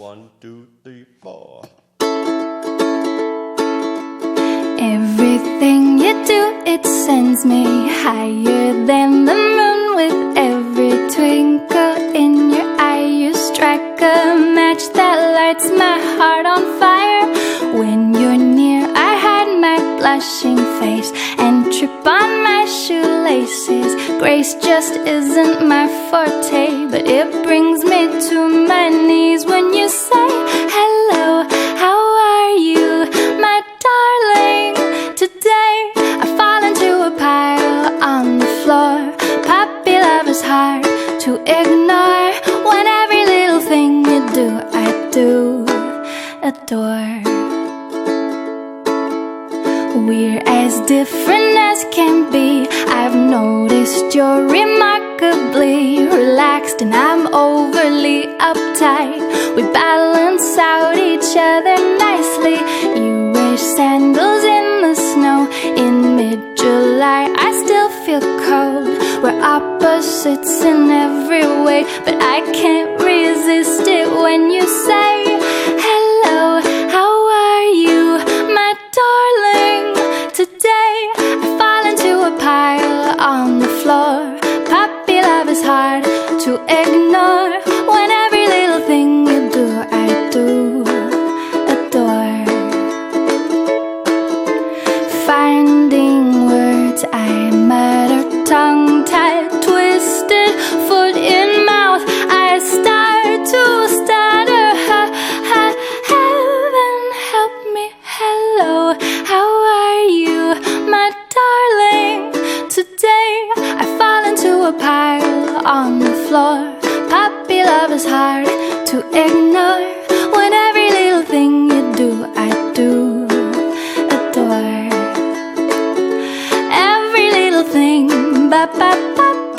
1, 2, 3, 4. Everything you do, it sends me higher than the moon. With every twinkle in your eye, you strike a match that lights my heart on fire. When you're near, I hide my blushing face and trip on my shoelaces. Grace just isn't my forte, but it brings me to my knees when you say hello, how are you, my darling? Today I fall into a pile on the floor. Puppy love is hard to ignore. When every little thing you do, I do adore. We're as different as can be. I've noticed you're remarkably relaxed and I'm overly uptight. We balance out each other nicely. You wear sandals in the snow in mid-July. I still feel cold. We're opposites in every way, but I can't resist it when you say hello, how are you, my darling? Today I fall into a pile on the floor. Puppy love is hard to ignore. When every little thing you do, I do adore. Finding words I mutter, tongue-tied, twisted, foot in mouth, I start to stutter. Heaven help me, hello, how are you, my darling? Today I fall into a pile on the floor. Puppy love is hard to ignore. When every little thing you do, I do adore. Every little thing, ba ba